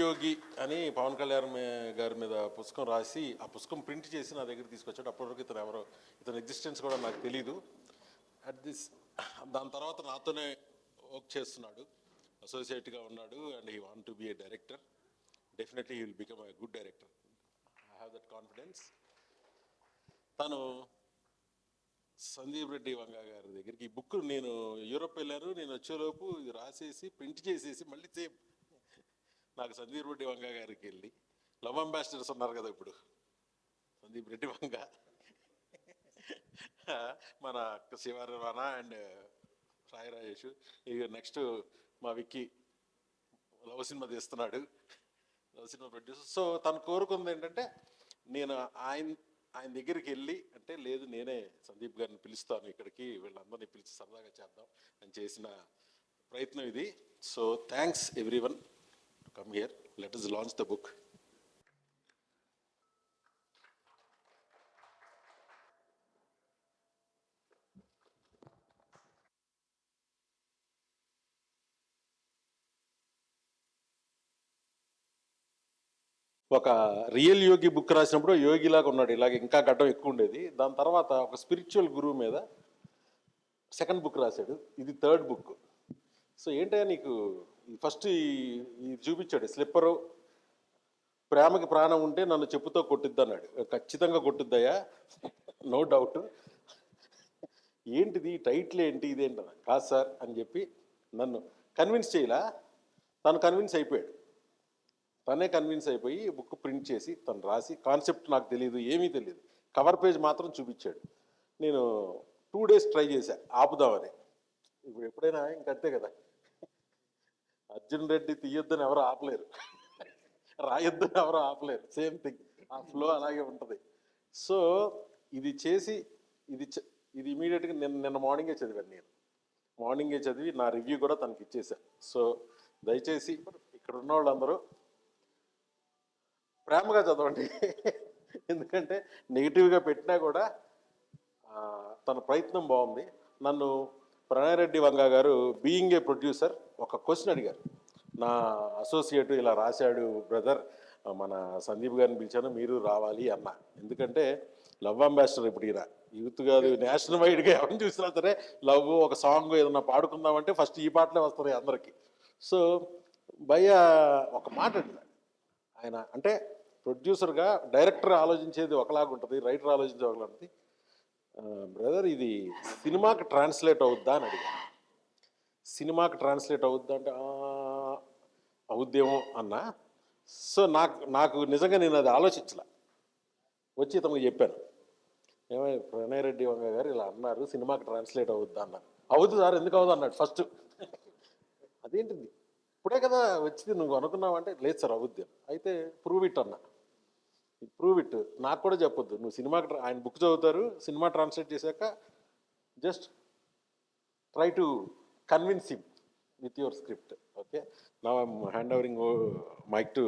యోగి అని పవన్ కళ్యాణ్ గారి మీద పుస్తకం రాసి ఆ పుస్తకం ప్రింట్ చేసి నా దగ్గర తీసుకొచ్చాడు. అప్పటివరకు ఇతని ఎగ్జిస్టెన్స్ కూడా నాకు తెలీదు. దాని తర్వాత నాతోనే వర్క్ చేస్తున్నాడు, అసోసియేట్గా ఉన్నాడు. And he want to be A director. Definitely he will become a good director. I have that confidence. తను సందీప్ రెడ్డి వంగ గారి దగ్గరికి ఈ బుక్ నేను యూరోప్ వెళ్ళాను, నేను వచ్చేలోపు ఇది రాసేసి ప్రింట్ చేసేసి మళ్ళీ సేమ్ నాకు సందీప్ రెడ్డి వంగ గారికి వెళ్ళి లవ్ అంబాసిడర్స్ ఉన్నారు కదా ఇప్పుడు, సందీప్ రెడ్డి వంగ, మన శివరవాణ అండ్ సాయి రాజేష్, ఇక నెక్స్ట్ మా విక్కీ లవ్ సినిమా తీస్తున్నాడు, లవ్ సినిమా ప్రొడ్యూసర్. సో తను కోరుకుంది ఏంటంటే నేను ఆయన దగ్గరికి వెళ్ళి, అంటే లేదు నేనే సందీప్ గారిని పిలుస్తాను ఇక్కడికి, వీళ్ళందరినీ పిలిచి సరదాగా చేద్దాం అని చేసిన ప్రయత్నం ఇది. So thanks everyone to come here. Let us launch the book. ఒక రియల్ యోగి బుక్ రాసినప్పుడు యోగిలాగా ఉన్నాడు, ఇలాగ ఇంకా గడ్డం ఎక్కువ ఉండేది. దాని తర్వాత ఒక స్పిరిచువల్ గురువు మీద సెకండ్ బుక్ రాశాడు, ఇది థర్డ్ బుక్. సో ఏంటంటే నీకు ఫస్ట్ ఇది చూపించాడు, స్లిప్పరు, ప్రేమకి ప్రాణం ఉంటే నన్ను చెప్పుతో కొట్టిద్ది అన్నాడు. ఖచ్చితంగా కొట్టుద్దయ్యా, నో డౌట్. ఏంటిది టైటిల్ ఏంటి ఇదేంట, కాదు సార్ అని చెప్పి నన్ను కన్విన్స్ చేయలా, తను కన్విన్స్ అయిపోయాడు. తనే కన్విన్స్ అయిపోయి బుక్ ప్రింట్ చేసి తను రాసి, కాన్సెప్ట్ నాకు తెలియదు, ఏమీ తెలియదు, కవర్ పేజ్ మాత్రం చూపించాడు. నేను 2 days ట్రై చేశా ఆపుదామని. ఇప్పుడు ఎప్పుడైనా ఇంకంతే కదా, అర్జున్ రెడ్డి తీయొద్దని ఎవరు ఆపలేరు, రాయొద్దని ఎవరు ఆపలేరు, సేమ్ థింగ్, ఆ ఫ్లో అలాగే ఉంటుంది. సో ఇది చేసి ఇది ఇమీడియట్గా నిన్న మార్నింగే చదివాను. నేను మార్నింగే చదివి నా రివ్యూ కూడా తనకి ఇచ్చేసాను. సో దయచేసి ఇక్కడ ఉన్న వాళ్ళందరూ ప్రేమగా చదవండి, ఎందుకంటే నెగిటివ్గా పెట్టినా కూడా తన ప్రయత్నం బాగుంది. నన్ను ప్రణయ్ రెడ్డి వంగ గారు బీయింగ్ ఏ ప్రొడ్యూసర్ ఒక క్వశ్చన్ అడిగారు, నా అసోసియేట్ ఇలా రాశాడు బ్రదర్, మన సందీప్ గారిని పిలిచాను మీరు రావాలి అన్న. ఎందుకంటే లవ్ అంబాసిడర్ ఇప్పుడు ఈయన యూత్ కాదు, నేషనల్ వైడ్గా ఎవరిని చూసినా సరే లవ్ ఒక సాంగ్ ఏదన్నా పాడుకుందామంటే ఫస్ట్ ఈ పాటలే వస్తాయి అందరికీ. సో భయ్య ఒక మాట అడిగాడు ఆయన, అంటే ప్రొడ్యూసర్గా డైరెక్టర్ ఆలోచించేది ఒకలాగా ఉంటుంది, రైటర్ ఆలోచించేది ఒకలా ఉంటుంది. బ్రదర్ ఇది సినిమాకి ట్రాన్స్లేట్ అవుద్దా అని అడిగా. సినిమాకి ట్రాన్స్లేట్ అవుద్దా అంటే అవుద్దేమో అన్నా. సో నాకు నిజంగా నేను అది ఆలోచించలే, వచ్చి తమకు చెప్పాను, ఏమై ప్రణయ్ రెడ్డి వంగ గారు ఇలా అన్నారు సినిమాకి ట్రాన్స్లేట్ అవుద్దా అన్నారు. అవుద్దు సార్, ఎందుకు అవుద్దు అన్నాడు ఫస్ట్. అదేంటిది ఇప్పుడే కదా వచ్చింది, నువ్వు అనుకున్నావంటే లేదు సార్ అవుద్ది. అయితే ప్రూవ్ ఇట్ అన్నా, ప్రూవ్ ఇట్, నాకు కూడా చెప్పొద్దు, నువ్వు సినిమాకి ఆయన బుక్ చదువుతారు, సినిమా ట్రాన్స్లేట్ చేశాక just try to convince him with your script. Okay, now I'm hand overing mic to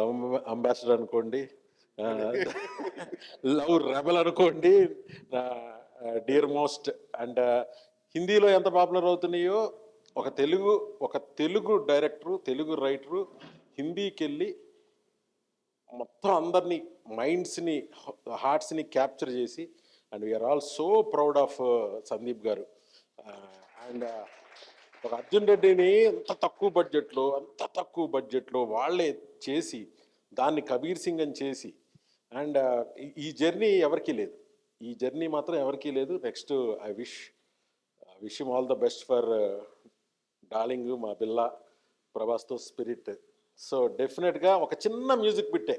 love ambassador అనుకోండి, లవ్ రెబల్ అనుకోండి, డియర్ మోస్ట్. అండ్ హిందీలో ఎంత పాపులర్ అవుతున్నాయో ఒక తెలుగు డైరెక్టరు, తెలుగు రైటరు హిందీకి వెళ్ళి మొత్తం అందరినీ మైండ్స్ని, హార్ట్స్ని క్యాప్చర్ చేసి, and we're all so proud of Sandeep garu. And ఒక అర్జున్ రెడ్డిని అంత తక్కువ బడ్జెట్లో వాళ్ళే చేసి దాన్ని కబీర్ సింగ్ అని చేసి, అండ్ ఈ జర్నీ ఎవరికీ లేదు, ఈ జర్నీ మాత్రం ఎవరికీ లేదు. Next I wish him all the best for darling మా బిల్ల ప్రభాస్తో స్పిరిట్. సో డెఫినెట్గా ఒక చిన్న మ్యూజిక్ బిట్టే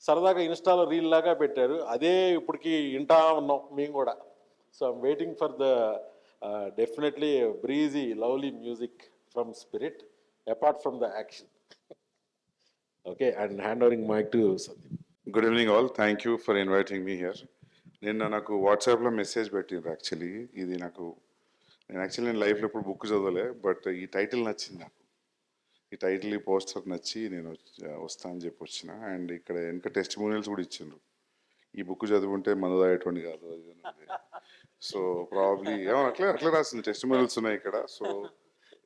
సరదాగా ఇన్స్టాలో రీల్ లాగా పెట్టారు, అదే ఇప్పటికి వింటా ఉన్నాం మేము కూడా. So I'm waiting for the definitely breezy, lovely music from Spirit, apart from the action. Okay, and handovering mic to Sandeep. Good evening all, thank you for inviting me here. నిన్న నాకు వాట్సాప్లో మెసేజ్ పెట్టిండ్రు. Actually ఇది నాకు, నేను లైఫ్లో ఇప్పుడు book చదవలే, but ఈ టైటిల్ నచ్చింది నాకు. ఈ టైటిల్, ఈ పోస్టర్ నచ్చి నేను వస్తా అని చెప్పి వచ్చిన. అండ్ ఇక్కడ వెనక టెస్టిమోనియల్స్ కూడా ఇచ్చిండ్రు. ఈ బుక్ చదువుంటే మందు తాగేటువంటి కాదు అది అని. సో ప్రాబ్లీ ఏమో అట్లా రాసింది, టెస్టిమోనియల్స్ ఉన్నాయి ఇక్కడ. సో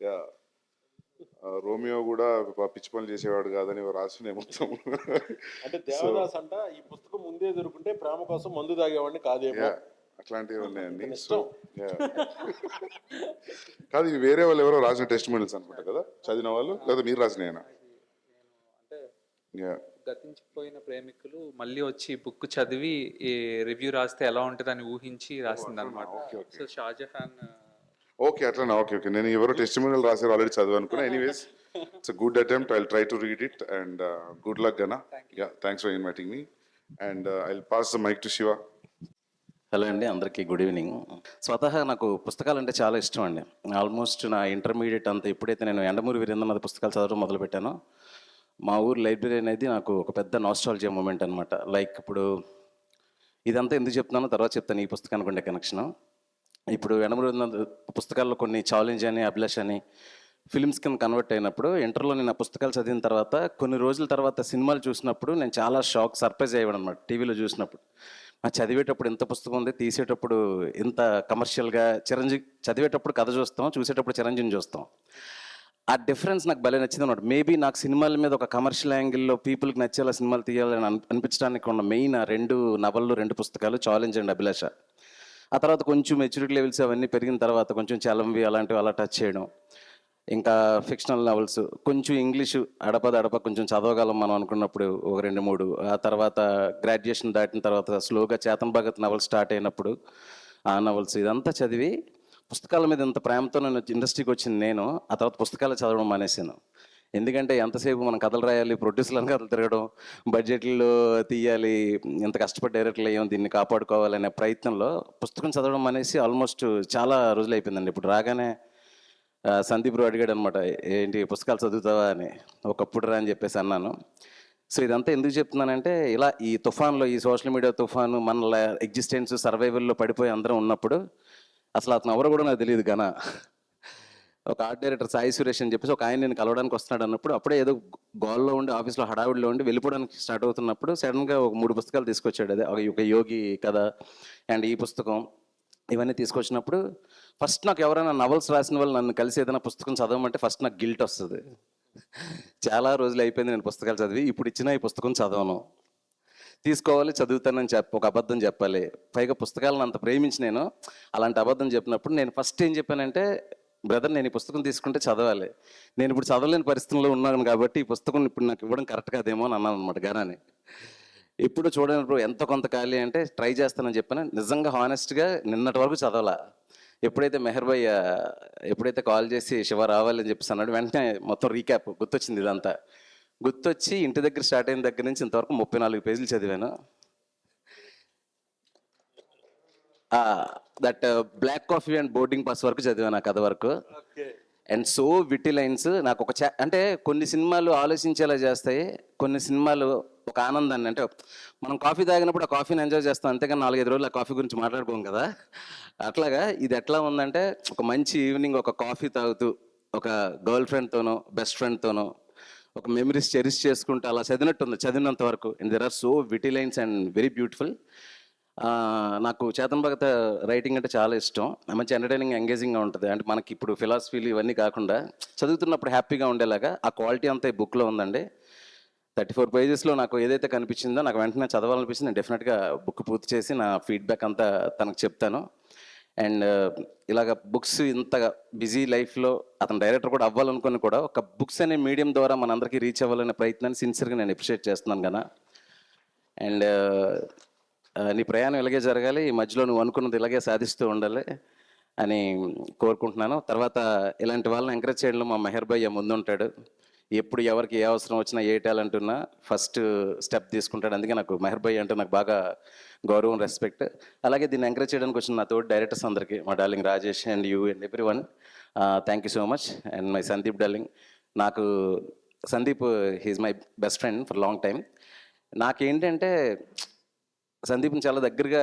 యా, రోమియో కూడా పిచ్చి పనులు చేసేవాడు కాదని రాసినాయి మొత్తం. అంటే దేవదాస్ అంట ఈ పుస్తకం ముందే దొరుకుంటే ప్రేమ కోసం మందు తాగేవాడిని కాదేమో, అట్లాంటివి ఉన్నాయండి. సో కాదు, ఇవి వేరే వాళ్ళు ఎవరో రాసిన టెస్టిమోనియల్స్ అనుకుంటా కదా, చదివిన వాళ్ళు, లేదా మీరు రాసినాయన? అంటే గతించిపోయిన ప్రేమికులు మళ్ళీ వచ్చి బుక్ చదివి ఈ రివ్యూ రాస్తే ఎలా ఉంటుందని ఊహించి రాసింది అనమాట. సో షాజహాన్. ఓకే, అట్లా. ఓకే, నేను ఎవరో టెస్టిమోనియల్ రాశారు ఆల్రెడీ చదువు అనుకున్నా. Anyways, it's a good attempt. I will try to read it and good luck గనా. Yeah, thanks for inviting me and I will pass the mic to Shiva. Hello అండి, అందరికీ good evening. స్వతహా నాకు పుస్తకాలు అంటే చాలా ఇష్టం అండి. ఆల్మోస్ట్ నా ఇంటర్మీడియట్ అంతా ఎప్పుడైతే నేను యండమూరి వీరేంద్రనాథ్ పుస్తకాలు చదవడం మొదలుపెట్టానో, మా ఊరు లైబ్రరీ అనేది నాకు ఒక పెద్ద నాస్టాలజియా మూమెంట్ అనమాట. లైక్ ఇప్పుడు ఇదంతా ఎందుకు చెప్తున్నానో తర్వాత చెప్తాను ఈ పుస్తకానికి ఉండే కనెక్షన్. ఇప్పుడు యండమూరి వీరేంద్రనాథ్ పుస్తకాల్లో కొన్ని ఛాలెంజ్ అని, అభిలాష్ అని ఫిల్మ్స్ కింద కన్వర్ట్ అయినప్పుడు, ఇంటర్లో నేను ఆ పుస్తకాలు చదివిన తర్వాత కొన్ని రోజుల తర్వాత సినిమాలు చూసినప్పుడు నేను చాలా సర్ప్రైజ్ అయ్యాను అనమాట. టీవీలో చూసినప్పుడు చదివేటప్పుడు ఇంత పుస్తకం ఉంది, తీసేటప్పుడు ఇంత కమర్షియల్గా చదివేటప్పుడు కథ చూస్తాం, చూసేటప్పుడు చిరంజీవిని చూస్తాం. ఆ డిఫరెన్స్ నాకు భలే నచ్చింది అనమాట. మేబీ నాకు సినిమాల మీద ఒక కమర్షియల్ యాంగిల్లో పీపుల్కి నచ్చేలా సినిమాలు తీయాలని అనిపించడానికి ఉన్న మెయిన్ 2 నవళ్ళు, 2 పుస్తకాలు ఛాలెంజ్ అండ్ అభిలాష. ఆ తర్వాత కొంచెం మెచ్యూరిటీ లెవెల్స్ అవన్నీ పెరిగిన తర్వాత కొంచెం చలంవి అలాంటివి అలా టచ్ చేయడం, ఇంకా ఫిక్షనల్ నవల్స్, కొంచెం ఇంగ్లీషు అడప కొంచెం చదవగలం మనం అనుకున్నప్పుడు ఒక 2-3. ఆ తర్వాత గ్రాడ్యుయేషన్ దాటిన తర్వాత స్లోగా చేతన్ భగత్ నవల్స్ స్టార్ట్ అయినప్పుడు ఆ నవల్స్, ఇదంతా చదివి పుస్తకాల మీద ఇంత ప్రేమతో నేను ఇండస్ట్రీకి వచ్చింది నేను. ఆ తర్వాత పుస్తకాలు చదవడం మానేశాను. ఎందుకంటే ఎంతసేపు మనం కథలు రాయాలి, ప్రొడ్యూసర్లను కథలు తిరగడం, బడ్జెట్లో తీయాలి, ఇంత కష్టపడి డైరెక్టర్లు అయ్యాం, దీన్ని కాపాడుకోవాలనే ప్రయత్నంలో పుస్తకం చదవడం మానేసి ఆల్మోస్ట్ చాలా రోజులు అయిపోయిందండి. ఇప్పుడు రాగానే సందీప్ రావు అడిగాడు అనమాట, ఏంటి పుస్తకాలు చదువుతావా అని. ఒకప్పుడు రా అని చెప్పేసి అన్నాను. సో ఇదంతా ఎందుకు చెప్తున్నానంటే, ఇలా ఈ తుఫాన్లో, ఈ సోషల్ మీడియా తుఫాను, మన ఎగ్జిస్టెన్స్ సర్వైవల్లో పడిపోయి అందరం ఉన్నప్పుడు, అసలు అతను ఎవరో కూడా నాకు తెలియదు ఘన. ఒక ఆర్ట్ డైరెక్టర్ సాయి సురేష్ అని చెప్పేసి ఒక ఆయన నేను కలవడానికి వస్తున్నాడు అన్నప్పుడు, అప్పుడే ఏదో గోల్లో ఉండి ఆఫీస్లో హడావిడిలో ఉండి వెళ్ళిపోవడానికి స్టార్ట్ అవుతున్నప్పుడు సడన్గా ఒక 3 పుస్తకాలు తీసుకొచ్చాడు. అదే ఒక యోగి కథ అండ్ ఈ పుస్తకం, ఇవన్నీ తీసుకొచ్చినప్పుడు ఫస్ట్ నాకు ఎవరైనా నవల్స్ రాసిన వాళ్ళు నన్ను కలిసి ఏదైనా పుస్తకం చదవమంటే ఫస్ట్ నాకు గిల్ట్ వస్తుంది. చాలా రోజులు అయిపోయింది నేను పుస్తకాలు చదివి, ఇప్పుడు ఇచ్చిన ఈ పుస్తకం చదవను, తీసుకోవాలి, చదువుతానని ఒక అబద్ధం చెప్పాలి. పైగా పుస్తకాలను అంత ప్రేమించి నేను అలాంటి అబద్ధం చెప్పినప్పుడు నేను ఫస్ట్ ఏం చెప్పానంటే, బ్రదర్ నేను ఈ పుస్తకం తీసుకుంటే చదవాలి, నేను ఇప్పుడు చదవలేని పరిస్థితుల్లో ఉన్నాను కాబట్టి ఈ పుస్తకం ఇప్పుడు నాకు ఇవ్వడం కరెక్ట్ కాదేమో అని అన్నాను అనమాట గానాన్ని. ఇప్పుడు చూడనప్పుడు ఎంత కొంత ఖాళీ అంటే ట్రై చేస్తానని చెప్పాను. నిజంగా హానెస్ట్గా నిన్నటి వరకు చదవాలా. ఎప్పుడైతే మెహర్ భయ్య ఎప్పుడైతే కాల్ చేసి శివ రావాలని చెప్పేసి అన్నాడు, వెంటనే మొత్తం రీక్యాప్ గుర్తొచ్చింది. ఇదంతా గుర్తొచ్చి ఇంటి దగ్గర స్టార్ట్ అయిన దగ్గర నుంచి ఇంతవరకు 34 పేజీలు చదివాను. That black coffee and boarding pass వరకు చదివాను, ఆ కథ వరకు. అండ్ సో విట్టి లైన్స్ నాకు ఒక అంటే కొన్ని సినిమాలు ఆలోచించేలా చేస్తాయి, కొన్ని సినిమాలు ఒక ఆనందాన్ని, అంటే మనం కాఫీ తాగినప్పుడు ఆ కాఫీని ఎంజాయ్ చేస్తాం, అంతేగాని 4-5 రోజులు ఆ కాఫీ గురించి మాట్లాడుకోం కదా. అట్లాగా ఇది ఎట్లా ఉందంటే, ఒక మంచి ఈవినింగ్ ఒక కాఫీ తాగుతూ ఒక గర్ల్ ఫ్రెండ్తోనో బెస్ట్ ఫ్రెండ్తోనో ఒక మెమరీస్ చెరిష్ చేసుకుంటూ అలా చదివినట్టుంది చదివినంత వరకు. And there are so witty lines and very beautiful. నాకు చేతన్ భగత్ రైటింగ్ అంటే చాలా ఇష్టం. మంచి ఎంటర్టైనింగ్, ఎంగేజింగ్గా ఉంటుంది. అంటే మనకి ఇప్పుడు ఫిలాసఫీలు ఇవన్నీ కాకుండా చదువుతున్నప్పుడు హ్యాపీగా ఉండేలాగా ఆ క్వాలిటీ అంతా ఈ బుక్లో ఉందండి. 34 పేజెస్లో నాకు ఏదైతే కనిపించిందో నాకు వెంటనే చదవాలనిపించింది. నేను డెఫినెట్గా బుక్ పూర్తి చేసి నా ఫీడ్బ్యాక్ అంతా తనకు చెప్తాను. అండ్ ఇలాగ బుక్స్ ఇంతగా బిజీ లైఫ్లో అతను డైరెక్టర్ కూడా అవ్వాలనుకుని కూడా ఒక బుక్స్ అనే మీడియం ద్వారా మనందరికీ రీచ్ అవ్వాలనే ప్రయత్నాన్ని సిన్సియర్గా నేను అప్రిషియేట్ చేస్తున్నాను కదా. అండ్ నీ ప్రయాణం ఇలాగే జరగాలి, ఈ మధ్యలో నువ్వు అనుకున్నది ఇలాగే సాధిస్తూ ఉండాలి అని కోరుకుంటున్నాను. తర్వాత ఇలాంటి వాళ్ళని ఎంకరేజ్ చేయడంలో మా మెహర్ భయ్య ముందుంటాడు. ఎప్పుడు ఎవరికి ఏ అవసరం వచ్చినా ఏ టాలెంట్ ఉన్నా ఫస్ట్ స్టెప్ తీసుకుంటాడు. అందుకే నాకు మెహర్ భాయ్ అంటే నాకు బాగా గౌరవం, రెస్పెక్ట్. అలాగే దీన్ని ఎంకరేజ్ చేయడానికి వచ్చిన నా తోటి డైరెక్టర్స్ అందరికీ, మా darling Rajesh and you and everyone, thank you so much. And my Sandeep darling, నాకు Sandeep he's my best friend for long time. నాకేంటంటే సందీప్ని చాలా దగ్గరగా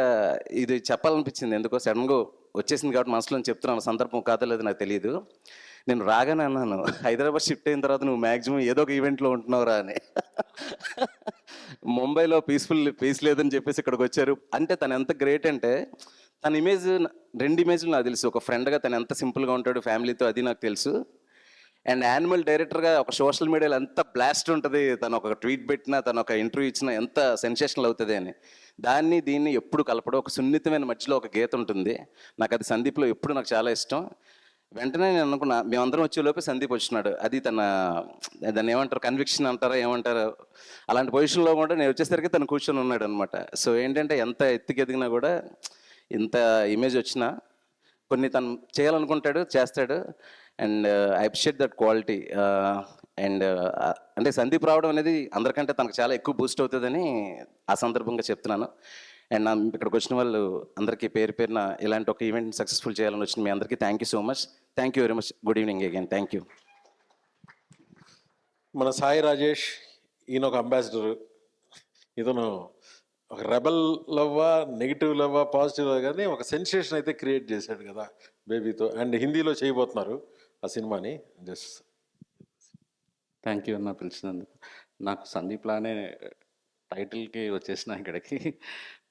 ఇది చెప్పాలనిపించింది, ఎందుకో సడన్గా వచ్చేసింది కాబట్టి మనసులో చెప్తున్నాను. సందర్భం కాదో లేదో నాకు తెలియదు. నేను రాగానే అన్నాను, హైదరాబాద్ షిఫ్ట్ అయిన తర్వాత నువ్వు మ్యాక్సిమం ఏదో ఒక ఈవెంట్లో ఉంటున్నావురా అని. ముంబైలో పీస్ లేదని చెప్పేసి ఇక్కడికి వచ్చారు అంటే తను ఎంత గ్రేట్ అంటే, తన ఇమేజ్, రెండు ఇమేజ్లు నాకు తెలుసు. ఒక ఫ్రెండ్గా తను ఎంత సింపుల్గా ఉంటాడు ఫ్యామిలీతో, అది నాకు తెలుసు. అండ్ యానిమల్ డైరెక్టర్గా ఒక సోషల్ మీడియాలో ఎంత బ్లాస్ట్ ఉంటుంది, తను ఒక ట్వీట్ పెట్టినా, తను ఒక ఇంటర్వ్యూ ఇచ్చినా ఎంత సెన్సేషనల్ అవుతుంది అని. దీన్ని ఎప్పుడు కలపడం, ఒక సున్నితమైన మధ్యలో ఒక గీత ఉంటుంది. నాకు అది సందీప్లో ఎప్పుడు నాకు చాలా ఇష్టం. వెంటనే నేను అనుకున్నా, మేమందరం వచ్చేలోపే సందీప్ వచ్చినాడు. అది దాన్ని ఏమంటారు, కన్విక్షన్ అంటారా ఏమంటారు, అలాంటి పొజిషన్లో కూడా నేను వచ్చేసరికి తను కూర్చొని ఉన్నాడు అనమాట. సో ఏంటంటే ఎంత ఎత్తుకెదిగినా కూడా, ఇంత ఇమేజ్ వచ్చినా కొన్ని తను చేయాలనుకుంటాడు, చేస్తాడు. And I appreciate that quality. And అంటే సందీప్ రావడం అనేది అందరికంటే తనకు చాలా ఎక్కువ బూస్ట్ అవుతుందని ఆ సందర్భంగా చెప్తున్నాను. అండ్ ఇక్కడికి వచ్చిన వాళ్ళు అందరికీ పేరు పేరున ఇలాంటి ఒక ఈవెంట్ సక్సెస్ఫుల్ చేయాలని వచ్చిన మీ అందరికీ thank you so much. Thank you very much. Good evening again. Thank you. మన సాయి రాజేష్, ఈయన ఒక అంబాసిడర్. ఇతను ఒక రెబల్ లవ్వా, నెగిటివ్ లవ్వా, పాజిటివ్ లవ్, కానీ ఒక సెన్సేషన్ అయితే క్రియేట్ చేశాడు కదా బేబీతో. అండ్ హిందీలో చేయబోతున్నారు ఆ సినిమాని. జస్ట్ థ్యాంక్ యూ అన్న పిలిచినందుకు. నాకు సందీప్ లానే టైటిల్కి వచ్చేసిన ఇక్కడికి,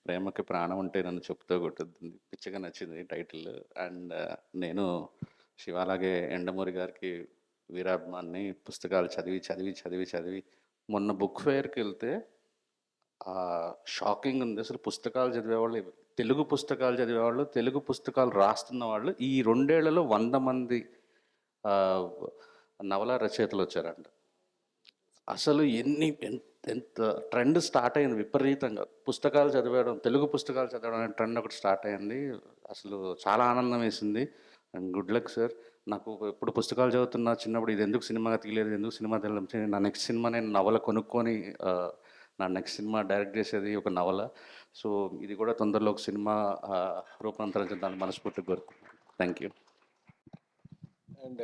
ప్రేమకి ప్రాణం ఉంటే నన్ను చెప్తూ కొట్టుద్ది, పిచ్చగా నచ్చింది టైటిల్. అండ్ నేను శివాలాగే ఎండమూరి గారికి వీరాభిమాన్ని, పుస్తకాలు చదివి చదివి చదివి చదివి మొన్న బుక్ ఫెయిర్కి వెళ్తే షాకింగ్ ఉంది. అసలు పుస్తకాలు చదివేవాళ్ళు, తెలుగు పుస్తకాలు చదివేవాళ్ళు, తెలుగు పుస్తకాలు రాస్తున్న వాళ్ళు ఈ 2 ఏళ్లలో 100 మంది నవల రచయితలు వచ్చారంట. అసలు ఎంత ట్రెండ్ స్టార్ట్ అయింది విపరీతంగా. పుస్తకాలు చదివడం, తెలుగు పుస్తకాలు చదవడం అనే ట్రెండ్ ఒకటి స్టార్ట్ అయింది. అసలు చాలా ఆనందం వేసింది. And good luck sir. నాకు ఎప్పుడు పుస్తకాలు చదువుతున్నా చిన్నప్పుడు, ఇది ఎందుకు సినిమాగా తీయలేదు, ఎందుకు సినిమా తీయలేదు, నా నెక్స్ట్ సినిమా నేను నవల కొనుక్కొని నా నెక్స్ట్ సినిమా డైరెక్ట్ చేసేది ఒక నవల. సో ఇది కూడా తొందరలో ఒక సినిమా రూపాంతరించడానికి మనస్ఫూర్తిగా కోరుకుంటున్నాను. Thank you. అండ్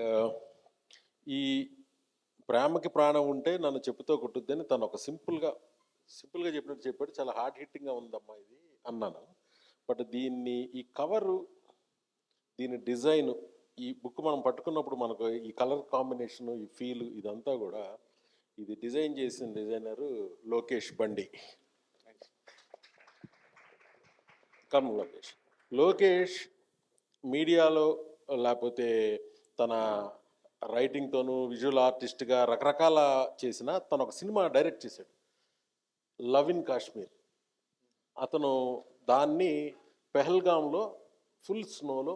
ఈ ప్రేమకి ప్రాణం ఉంటే నన్ను చెప్పుతో కొట్టుద్దని తను ఒక సింపుల్గా చెప్పినట్టు చెప్పాడు. చాలా హార్డ్ హిట్టింగ్గా ఉందమ్మా ఇది అన్నాను. బట్ దీన్ని, ఈ కవరు, దీని డిజైన్, ఈ బుక్ మనం పట్టుకున్నప్పుడు మనకు ఈ కలర్ కాంబినేషను, ఈ ఫీలు, ఇదంతా కూడా ఇది డిజైన్ చేసిన డిజైనరు లోకేష్ బండి. కమ్ లోకేష్ మీడియాలో లేకపోతే తన రైటింగ్తోనూ, విజువల్ ఆర్టిస్ట్గా రకరకాల చేసిన, తను ఒక సినిమా డైరెక్ట్ చేశాడు, లవ్ ఇన్ కాశ్మీర్. అతను దాన్ని పెహల్గాంలో ఫుల్ స్నోలో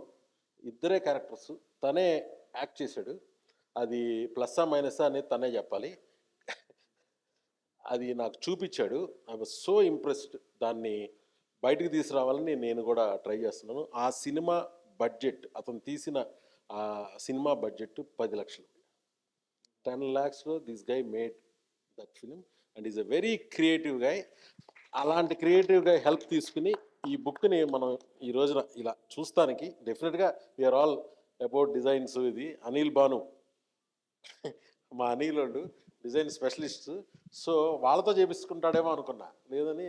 ఇద్దరే క్యారెక్టర్స్ తనే యాక్ట్ చేశాడు. అది ప్లస్సా మైనసా అనేది తనే చెప్పాలి. అది నాకు చూపించాడు. I was so impressed. దాన్ని బయటకు తీసుకురావాలని నేను కూడా ట్రై చేస్తున్నాను. ఆ సినిమా బడ్జెట్, అతను తీసిన ఆ సినిమా బడ్జెట్ 10 లక్షలు. 10 lakhsలో this guy made that film and is a very creative guy. అలాంటి క్రియేటివ్ గై హెల్ప్ తీసుకుని ఈ బుక్ని మనం ఈ రోజున ఇలా చూస్తానికి డెఫినెట్గా వీఆర్ ఆల్ అబౌట్ డిజైన్స్. ఇది అనిల్ భాను, మా అనిల్ వాళ్ళు డిజైన్ స్పెషలిస్ట్. సో వాళ్ళతో చేపించుకుంటాడేమో అనుకున్నా, లేదని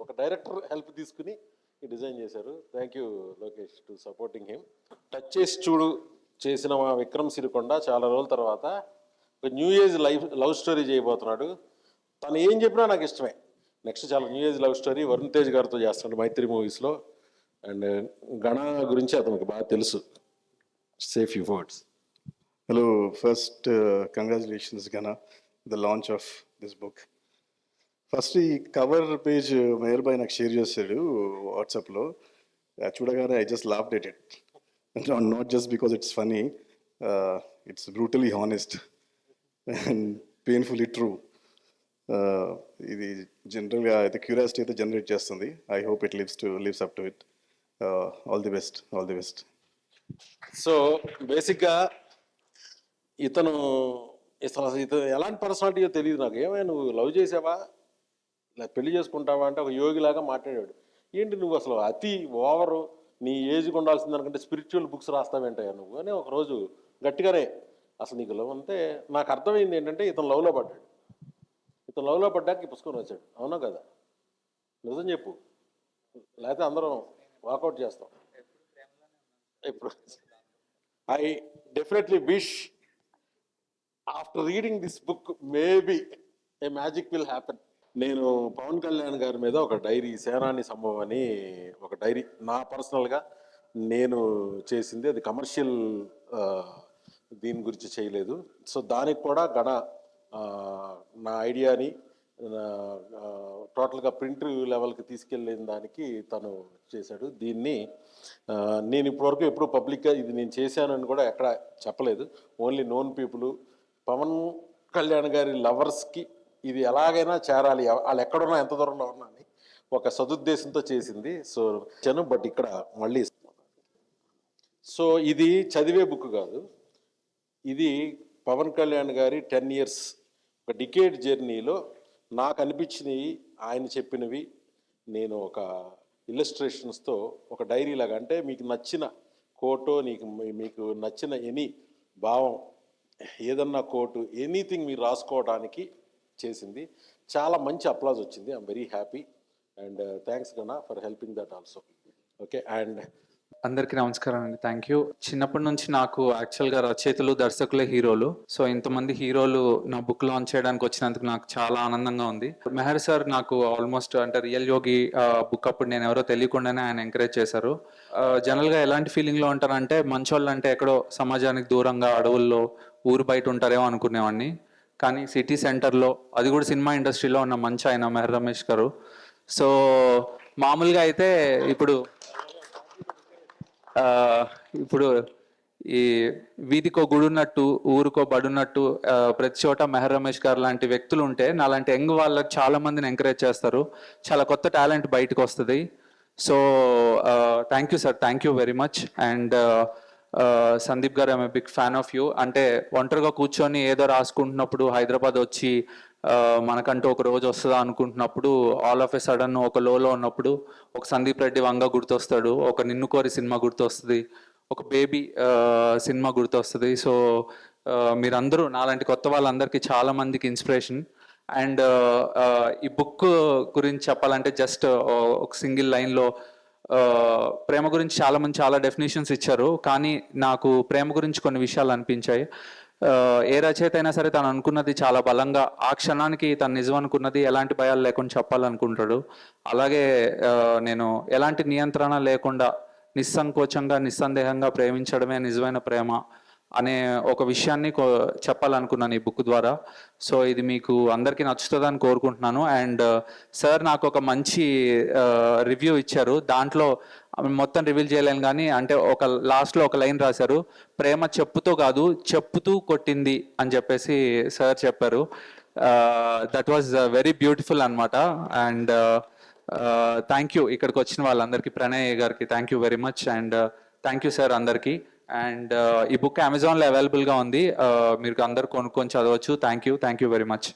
ఒక డైరెక్టర్ హెల్ప్ తీసుకుని ఈ డిజైన్ చేశారు. Thank you Lokesh to supporting him. Touch చేసి చూడు చేసిన మా విక్రమ్ సిరికొండ చాలా రోజుల తర్వాత ఒక న్యూ ఏజ్ లవ్ స్టోరీ చేయబోతున్నాడు. తను ఏం చెప్పినా నాకు ఇష్టమే. నెక్స్ట్ చాలా new age love story Varun Tej గారితో చేస్తున్నాడు మైత్రి మూవీస్లో. అండ్ గణ గురించి అతనికి బాగా తెలుసు. Safe you words. Hello, first congratulations Gana, the launch of this book. First ఈ కవర్ పేజ్ మేయర్ బై నాకు షేర్ చేశాడు వాట్సాప్లో. చూడగానే I just laughed at it. Not just because it's funny, it's brutally honest and painfully true. ఇది జనరల్గా అయితే curiosity అయితే జనరేట్ చేస్తుంది. I hope it lives up to it. All the best. So బేసిక్గా ఇతను అసలు ఇది ఎలాంటి పర్సనాలిటీయో తెలియదు నాకు. ఏమైనా నువ్వు లవ్ చేసావా, ఇలా పెళ్లి చేసుకుంటావా అంటే ఒక యోగిలాగా మాట్లాడాడు. ఏంటి నువ్వు అసలు అతి ఓవరు, నీ ఏజ్కి ఉండాల్సిన దానికంటే స్పిరిచువల్ బుక్స్ రాస్తావేంటయ్యా నువ్వు అని ఒకరోజు గట్టిగానే అసలు నీకు లవ్ అంటే నాకు అర్థమైంది ఏంటంటే ఇతను లవ్లో పడ్డాడు. ఇతను లవ్లో పడ్డాక ఈ పుస్తకం రాశాడు. అవునా కదా? నిజం చెప్పు, లేకపోతే అందరం వాకౌట్ చేస్తాం. ఇప్పుడు I definitely wish after reading this book maybe A magic will happen. నేను పవన్ కళ్యాణ్ గారి మీద ఒక డైరీ, సేనాని సంభవం అని ఒక డైరీ నా పర్సనల్గా నేను చేసింది. అది కమర్షియల్ దీని గురించి చేయలేదు. సో దానికి కూడా నా ఐడియాని టోటల్గా ప్రింట్ లెవెల్కి తీసుకెళ్ళిన దానికి తను చేశాడు. దీన్ని నేను ఇప్పటివరకు ఎప్పుడు పబ్లిక్గా ఇది నేను చేశానని కూడా ఎక్కడ చెప్పలేదు. Only known people, Pavan Kalyan గారి లవర్స్కి ఇది ఎలాగైనా చేరాలి, వాళ్ళు ఎక్కడున్నా ఎంత దూరంలో ఉన్నా అని ఒక సదుద్దేశంతో చేసింది. సో చను బట్ ఇక్కడ మళ్ళీ సో ఇది చదివే బుక్ కాదు, ఇది పవన్ కళ్యాణ్ గారి 10 years ఒక డికేడ్ జర్నీలో నాకు అనిపించినవి, ఆయన చెప్పినవి నేను ఒక ఇల్లస్ట్రేషన్స్తో ఒక డైరీ లాగా, అంటే మీకు నచ్చిన కోటో, మీకు నచ్చిన ఎనీ భావం, ఏదన్నా కోటు, ఎనీథింగ్ మీరు రాసుకోవడానికి చేసింది. చాలా మంచి అప్లాజ్ వచ్చింది. I'm very happy and thanks Gana for helping that also. Okay, and అందరికీ నమస్కారం అండి. Thank you. చిన్నప్పటి నుంచి నాకు యాక్చువల్గా రచయితలు, దర్శకులే హీరోలు. సో ఇంతమంది హీరోలు నా బుక్ లాంచ్ చేయడానికి వచ్చినందుకు నాకు చాలా ఆనందంగా ఉంది. మెహర్ సార్ నాకు ఆల్మోస్ట్ అంటే రియల్ యోగి బుక్ అప్పుడు నేను ఎవరో తెలియకుండానే ఆయన ఎంకరేజ్ చేశారు. జనరల్గా ఎలాంటి ఫీలింగ్లో ఉంటారంటే మంచోళ్ళు అంటే ఎక్కడో సమాజానికి దూరంగా అడవుల్లో ఊరు బయట ఉంటారేమో అనుకునేవాడిని. కానీ సిటీ సెంటర్లో, అది కూడా సినిమా ఇండస్ట్రీలో ఉన్న మంచి ఆయన మెహర్ రమేష్ గారు. సో మామూలుగా అయితే ఇప్పుడు ఈ వీధికో గుడున్నట్టు, ఊరికో బడున్నట్టు ప్రతి చోట మెహర్ రమేష్ గారు లాంటి వ్యక్తులు ఉంటే నాలాంటి యంగ్ వాళ్ళకి చాలా మందిని ఎంకరేజ్ చేస్తారు. చాలా కొత్త టాలెంట్ బయటకు వస్తుంది. So thank you sir, thank you very much. And Sandeep garu, I'm a big fan of you. అంటే ఒంటరిగా కూర్చొని ఏదో రాసుకుంటున్నప్పుడు, హైదరాబాద్ వచ్చి మనకంటూ ఒక రోజు వస్తుందా అనుకుంటున్నప్పుడు, ఆల్ ఆఫ్ ఎ సడన్ ఒక లోలో ఉన్నప్పుడు ఒక సందీప్ రెడ్డి వంగ గుర్తొస్తాడు, ఒక నిన్ను కోరి సినిమా గుర్తొస్తుంది, ఒక బేబీ సినిమా గుర్తొస్తుంది. సో మీరందరూ నాలాంటి కొత్త వాళ్ళందరికీ చాలా మందికి ఇన్స్పిరేషన్. అండ్ ఈ బుక్ గురించి చెప్పాలంటే జస్ట్ ఒక సింగిల్ లైన్లో, ప్రేమ గురించి చాలా మంది చాలా డెఫినేషన్స్ ఇచ్చారు, కానీ నాకు ప్రేమ గురించి కొన్ని విషయాలు అనిపించాయి. ఏ రచయిత అయినా సరే తను అనుకున్నది చాలా బలంగా, ఆ క్షణానికి తను నిజం అనుకున్నది ఎలాంటి భయాలు లేకుండా చెప్పాలనుకుంటాడు. అలాగే నేను ఎలాంటి నియంత్రణ లేకుండా నిస్సంకోచంగా, నిస్సందేహంగా ప్రేమించడమే నిజమైన ప్రేమ అనే ఒక విషయాన్ని చెప్పాలనుకున్నాను ఈ బుక్ ద్వారా. సో ఇది మీకు అందరికీ నచ్చుతుందని కోరుకుంటున్నాను. అండ్ సార్ నాకు ఒక మంచి రివ్యూ ఇచ్చారు. దాంట్లో మొత్తం రివీల్ చేయలేను కానీ అంటే ఒక లాస్ట్లో ఒక లైన్ రాశారు, ప్రేమ చెప్పుతో కాదు చెప్పుతూ కొట్టింది అని చెప్పేసి సార్ చెప్పారు. దట్ వాజ్ వెరీ బ్యూటిఫుల్ అనమాట. అండ్ థ్యాంక్ యూ ఇక్కడికి వచ్చిన వాళ్ళందరికీ, ప్రణయ్ గారికి thank you very much. And thank you sir అందరికీ. అండ్ ఈ బుక్ అమెజాన్లో అవైలబుల్గా ఉంది, మీరు అందరు కొనుక్కొని చదవచ్చు. Thank you very much.